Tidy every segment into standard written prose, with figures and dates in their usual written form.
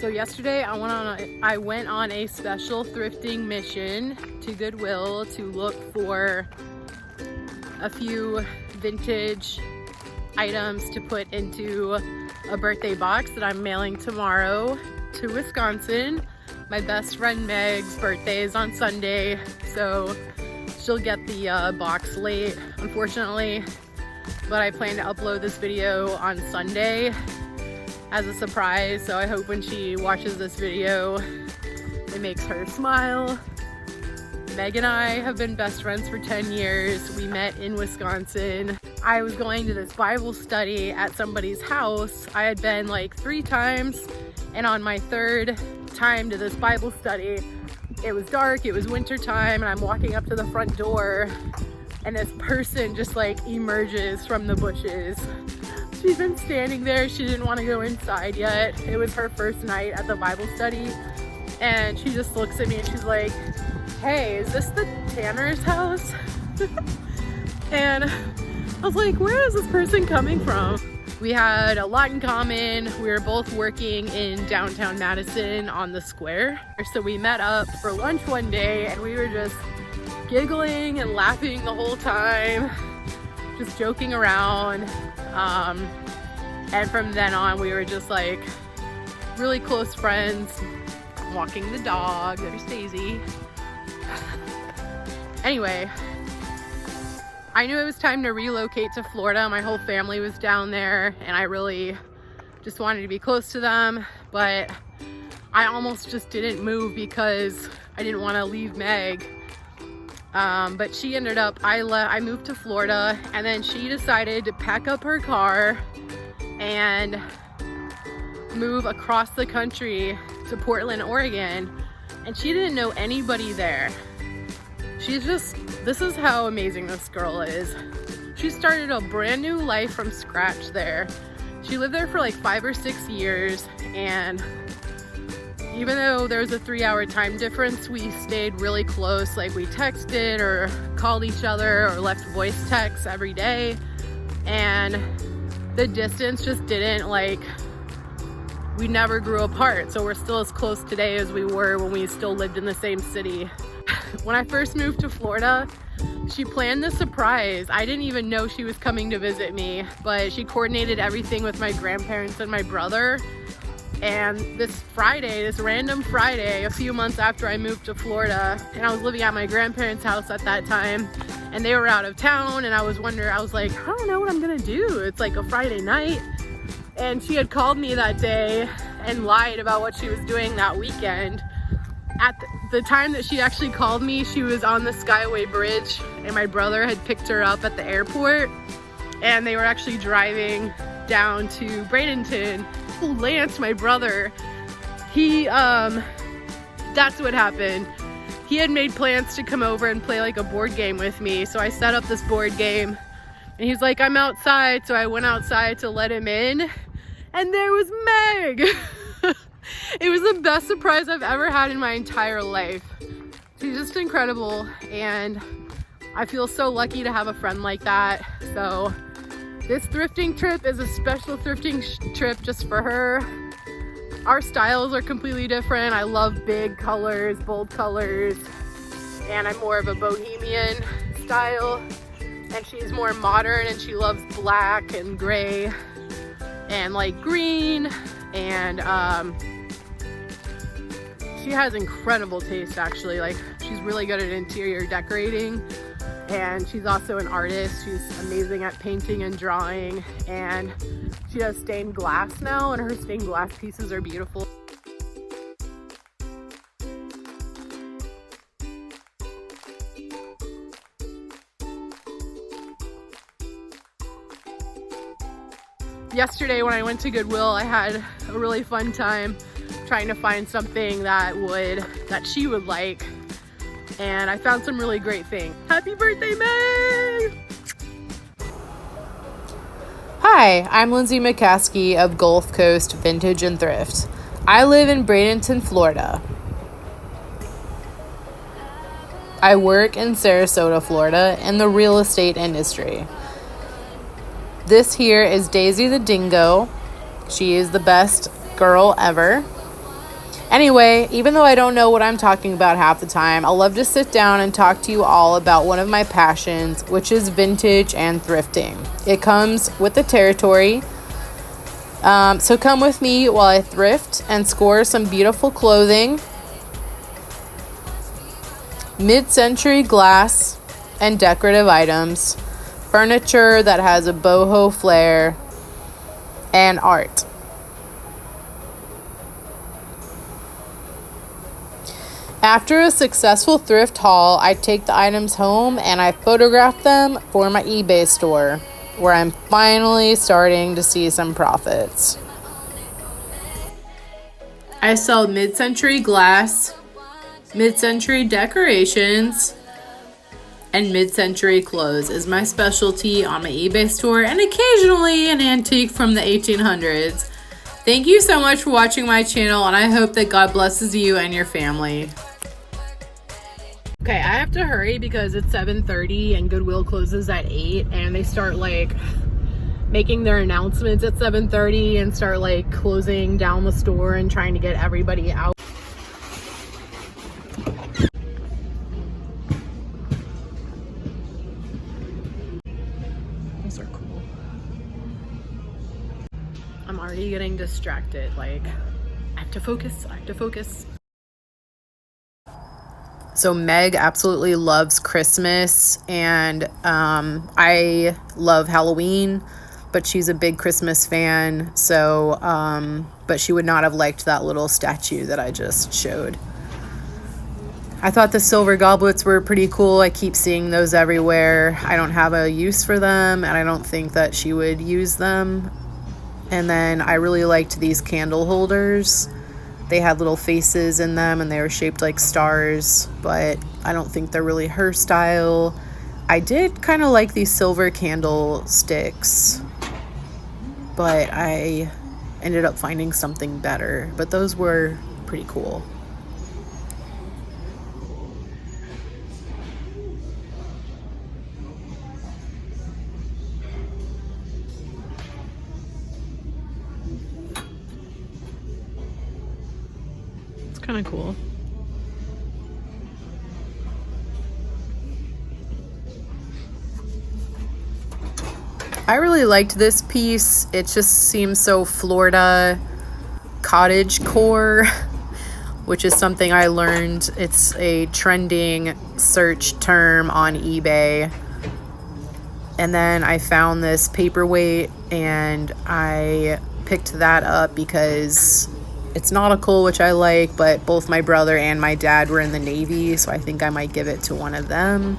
So yesterday I went on a special thrifting mission to Goodwill to look for a few vintage items to put into a birthday box that I'm mailing tomorrow to Wisconsin. My best friend Meg's birthday is on Sunday, so she'll get the box late, unfortunately, but I plan to upload this video on Sunday as a surprise, so I hope when she watches this video it makes her smile. Meg and I have been best friends for 10 years. We met in Wisconsin. I was going to this Bible study at somebody's house. I had been like 3 times, and on my 3rd time to this Bible study, it was dark, it was winter time, and I'm walking up to the front door and this person just like emerges from the bushes. She's been standing there. She didn't want to go inside yet. It was her first night at the Bible study, and she just looks at me and she's like, "Hey, is this the Tanner's house?" And I was like, where is this person coming from? We had a lot in common. We were both working in downtown Madison on the square. So we met up for lunch one day and we were just giggling and laughing the whole time, just joking around. And from then on, we were just like really close friends, walking the dog. There's Daisy. Anyway, I knew it was time to relocate to Florida. My whole family was down there and I really just wanted to be close to them, but I almost just didn't move because I didn't want to leave Meg. But she ended up, I moved to Florida, and then she decided to pack up her car and move across the country to Portland, Oregon, and she didn't know anybody there. This is how amazing this girl is. She started a brand new life from scratch there. She lived there for like 5 or 6 years, and even though there was a 3-hour time difference, we stayed really close. Like, we texted or called each other or left voice texts every day, and the distance just didn't, like, we never grew apart. So we're still as close today as we were when we still lived in the same city. When I first moved to Florida, she planned this surprise. I didn't even know she was coming to visit me, but she coordinated everything with my grandparents and my brother. And this random Friday, a few months after I moved to Florida, and I was living at my grandparents' house at that time, and they were out of town, and I was like, I don't know what I'm gonna do. It's like a Friday night. And she had called me that day and lied about what she was doing that weekend. At the time that she actually called me, she was on the Skyway Bridge, and my brother had picked her up at the airport, and they were actually driving down to Bradenton. Lance, my brother, that's what happened. He had made plans to come over and play like a board game with me, so I set up this board game, and he's like, I'm outside. So I went outside to let him in, and there was Meg. It was the best surprise I've ever had in my entire life. She's just incredible, and I feel so lucky to have a friend like that. So this thrifting trip is a special thrifting trip just for her. Our styles are completely different. I love big colors, bold colors, and I'm more of a bohemian style. And she's more modern, and she loves black and gray and like green. And she has incredible taste, actually. Like, she's really good at interior decorating. And she's also an artist. She's amazing at painting and drawing, and she does stained glass now, and her stained glass pieces are beautiful. Yesterday when I went to Goodwill, I had a really fun time trying to find something that she would like. And I found some really great things. Happy birthday, Meg! Hi, I'm Lindsay McCaskey of Gulf Coast Vintage and Thrift. I live in Bradenton, Florida. I work in Sarasota, Florida in the real estate industry. This here is Daisy the Dingo. She is the best girl ever. Anyway, even though I don't know what I'm talking about half the time, I love to sit down and talk to you all about one of my passions, which is vintage and thrifting. It comes with the territory. So come with me while I thrift and score some beautiful clothing, mid-century glass and decorative items, furniture that has a boho flair, and art. After a successful thrift haul, I take the items home and I photograph them for my eBay store, where I'm finally starting to see some profits. I sell mid-century glass, mid-century decorations, and mid-century clothes is my specialty on my eBay store, and occasionally an antique from the 1800s. Thank you so much for watching my channel, and I hope that God blesses you and your family. Okay, I have to hurry because it's 7:30 and Goodwill closes at 8, and they start like making their announcements at 7:30 and start like closing down the store and trying to get everybody out. These are cool. I'm already getting distracted. Like, I have to focus. So Meg absolutely loves Christmas, and I love Halloween, but she's a big Christmas fan. So, but she would not have liked that little statue that I just showed. I thought the silver goblets were pretty cool. I keep seeing those everywhere. I don't have a use for them, and I don't think that she would use them. And then I really liked these candle holders. They had little faces in them and they were shaped like stars, but I don't think they're really her style. I did kind of like these silver candlesticks, but I ended up finding something better. But those were pretty cool. Kind of cool. I really liked this piece. It just seems so Florida cottage core, which is something I learned. It's a trending search term on eBay. And then I found this paperweight and I picked that up because it's nautical, which I like, but both my brother and my dad were in the Navy, so I think I might give it to one of them.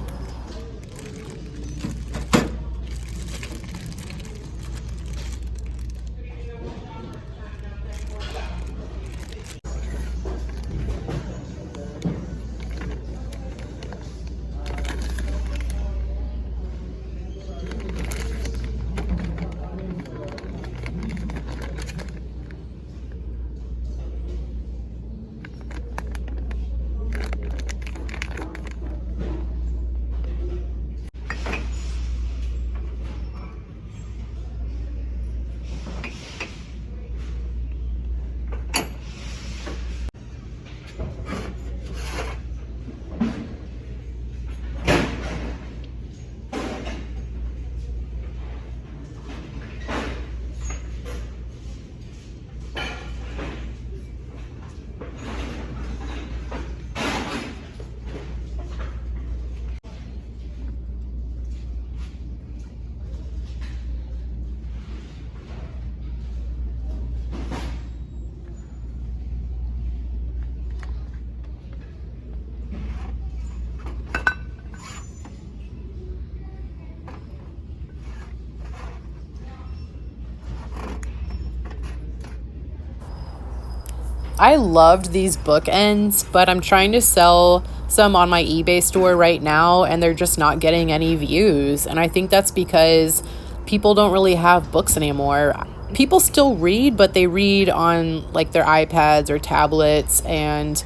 I loved these bookends, but I'm trying to sell some on my eBay store right now and they're just not getting any views. And I think that's because people don't really have books anymore. People still read, but they read on like their iPads or tablets. And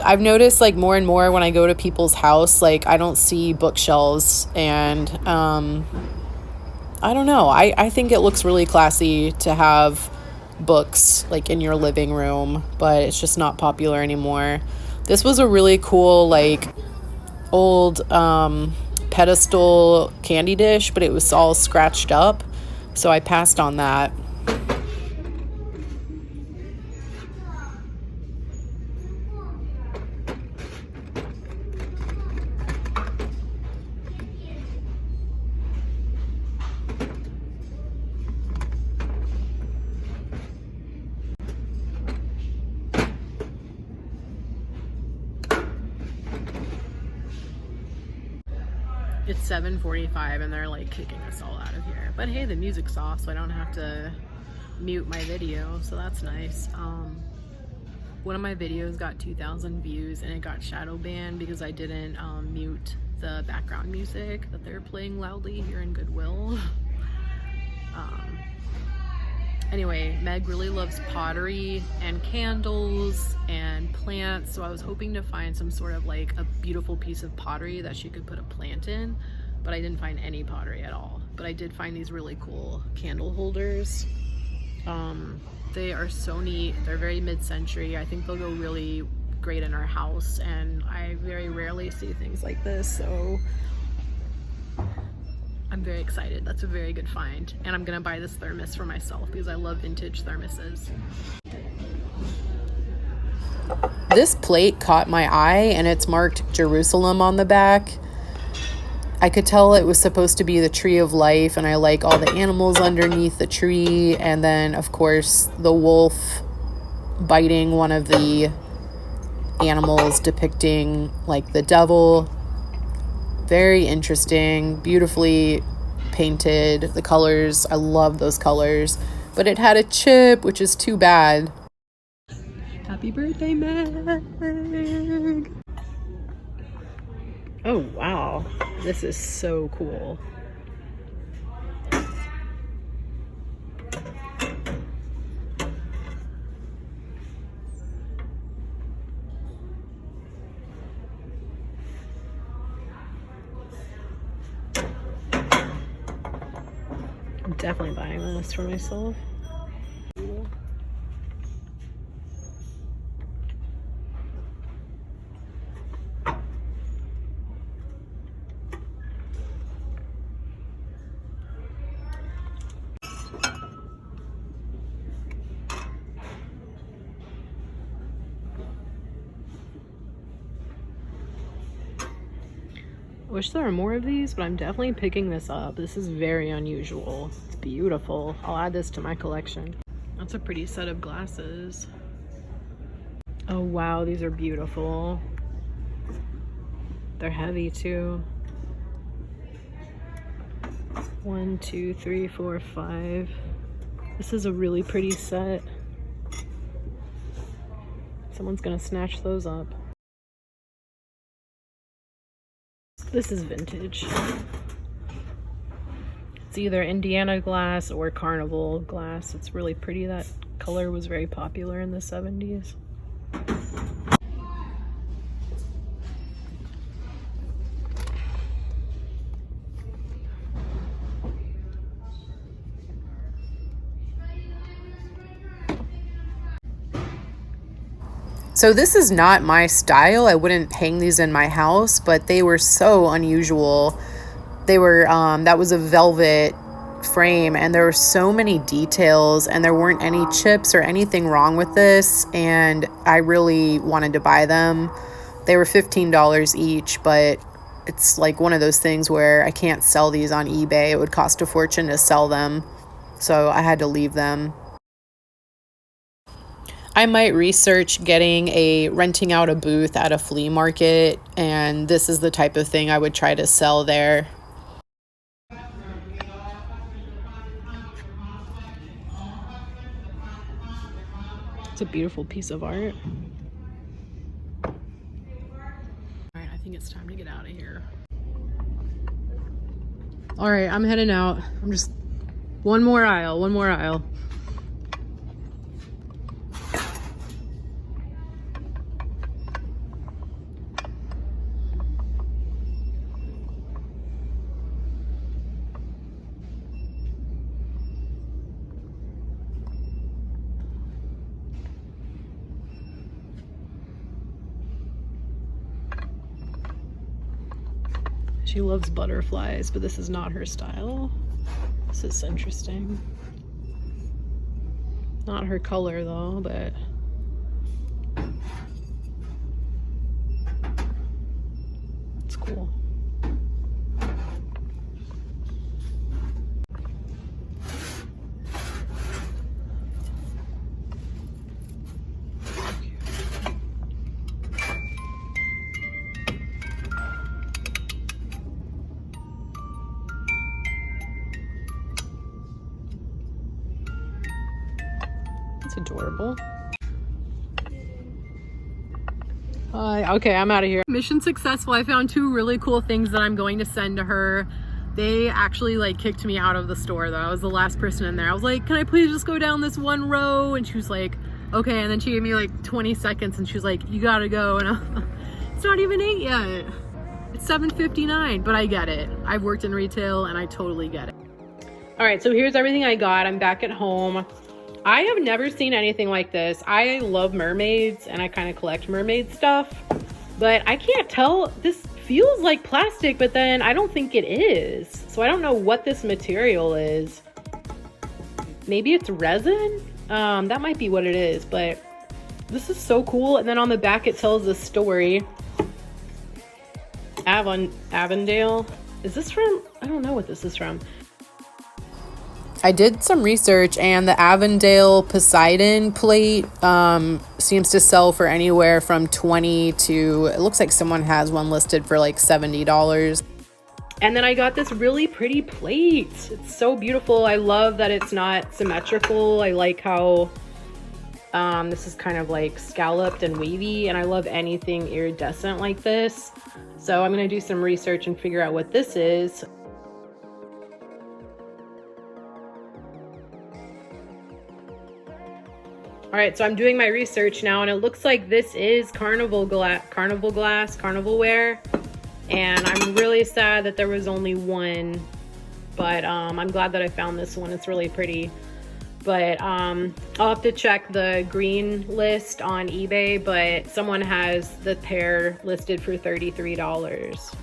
I've noticed like more and more when I go to people's house, like I don't see bookshelves. And I don't know. I think it looks really classy to have books like in your living room, but it's just not popular anymore. This was a really cool like old pedestal candy dish, but it was all scratched up, so I passed on that. It's 7:45 and they're like kicking us all out of here. But hey, the music's off, so I don't have to mute my video, so that's nice. One of my videos got 2,000 views and it got shadow banned because I didn't mute the background music that they're playing loudly here in Goodwill. Anyway, Meg really loves pottery and candles and plants, so I was hoping to find some sort of like a beautiful piece of pottery that she could put a plant in, but I didn't find any pottery at all. But I did find these really cool candle holders. They are so neat. They're very mid-century. I think they'll go really great in our house, and I very rarely see things like this, so I'm very excited. That's a very good find. And I'm gonna buy this thermos for myself because I love vintage thermoses. This plate caught my eye and it's marked Jerusalem on the back. I could tell it was supposed to be the tree of life, and I like all the animals underneath the tree, and then of course the wolf biting one of the animals depicting like the devil. Very interesting, beautifully painted. The colors, I love those colors, but it had a chip, which is too bad. Happy birthday, Meg! Oh wow, this is so cool. I'm definitely buying this for myself. Wish there were more of these, but I'm definitely picking this up. This is very unusual. It's beautiful. I'll add this to my collection. That's a pretty set of glasses. Oh wow, these are beautiful. They're heavy too. 1, 2, 3, 4, 5. This is a really pretty set. Someone's gonna snatch those up. This is vintage. It's either Indiana glass or Carnival glass. It's really pretty. That color was very popular in the 70s. So this is not my style. I wouldn't hang these in my house, but they were so unusual. They were, that was a velvet frame, and there were so many details, and there weren't any chips or anything wrong with this, and I really wanted to buy them. They were $15 each, but it's like one of those things where I can't sell these on eBay. It would cost a fortune to sell them, so I had to leave them. I might research renting out a booth at a flea market, and this is the type of thing I would try to sell there. It's a beautiful piece of art. All right, I think it's time to get out of here. All right, I'm heading out. I'm just one more aisle. She loves butterflies, but this is not her style. This is interesting. Not her color though, but it's cool. It's adorable. Okay, I'm out of here. Mission successful. I found 2 really cool things that I'm going to send to her. They actually like kicked me out of the store though. I was the last person in there. I was like, can I please just go down this one row? And she was like, okay. And then she gave me like 20 seconds and she was like, you gotta go. And it's not even 8 yet. It's 7:59, but I get it. I've worked in retail and I totally get it. All right, so here's everything I got. I'm back at home. I have never seen anything like this. I love mermaids and I kind of collect mermaid stuff, but I can't tell. This feels like plastic, but then I don't think it is. So I don't know what this material is. Maybe it's resin? That might be what it is, but this is so cool. And then on the back, it tells the story. Avondale. Is this from? I don't know what this is from. I did some research and the Avondale Poseidon plate seems to sell for anywhere from $20 to, it looks like someone has one listed for like $70. And then I got this really pretty plate. It's so beautiful. I love that it's not symmetrical. I like how this is kind of like scalloped and wavy, and I love anything iridescent like this. So I'm gonna do some research and figure out what this is. All right, so I'm doing my research now, and it looks like this is carnival ware, and I'm really sad that there was only one, but I'm glad that I found this one. It's really pretty, but I'll have to check the green list on eBay, but someone has the pair listed for $33.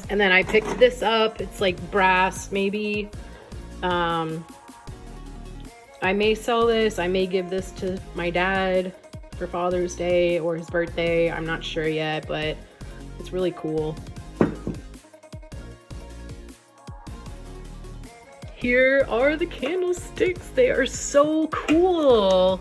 And then I picked this up. It's like brass, maybe. I may sell this. I may give this to my dad for Father's Day or his birthday. I'm not sure yet, but it's really cool. Here are the candlesticks. They are so cool.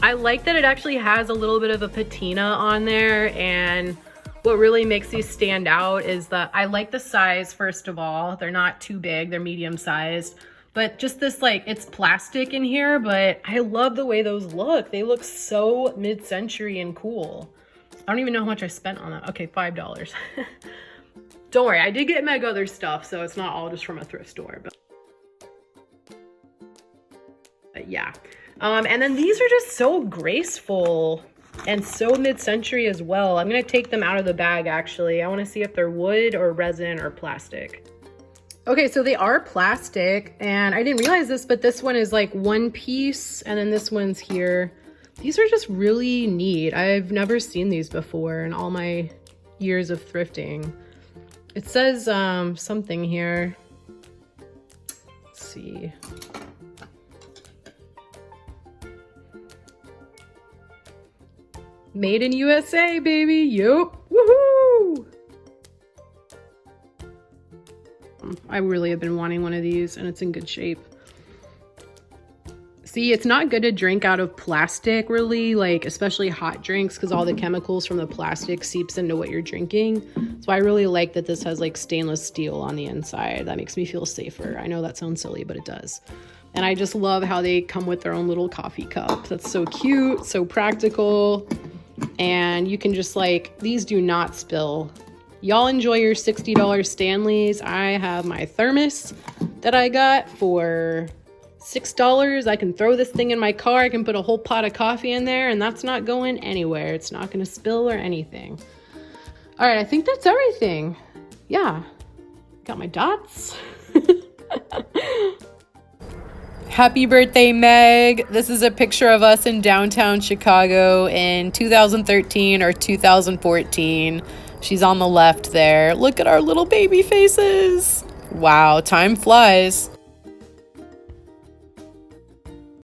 I like that it actually has a little bit of a patina on there, and what really makes these stand out is that I like the size, first of all. They're not too big, they're medium sized. But just this, like, it's plastic in here, but I love the way those look. They look so mid-century and cool. I don't even know how much I spent on that. Okay, $5. Don't worry, I did get Meg other stuff, so it's not all just from a thrift store. But yeah. And then these are just so graceful and so mid-century as well. I'm gonna take them out of the bag, actually. I wanna see if they're wood or resin or plastic. Okay, so they are plastic, and I didn't realize this, but this one is like one piece, and then this one's here. These are just really neat. I've never seen these before in all my years of thrifting. It says something here. Let's see. Made in USA, baby. Yup. Woohoo! I really have been wanting one of these, and it's in good shape. See, it's not good to drink out of plastic, really, like especially hot drinks, because all the chemicals from the plastic seeps into what you're drinking. So I really like that this has like stainless steel on the inside. That makes me feel safer. I know that sounds silly, but it does. And I just love how they come with their own little coffee cup. That's so cute, so practical. And you can just like, these do not spill. Y'all enjoy your $60 Stanleys. I have my thermos that I got for $6. I can throw this thing in my car. I can put a whole pot of coffee in there, and that's not going anywhere. It's not going to spill or anything. All right, I think that's everything. Yeah, got my dots. Happy birthday, Meg. This is a picture of us in downtown Chicago in 2013 or 2014. She's on the left there. Look at our little baby faces. Wow, time flies.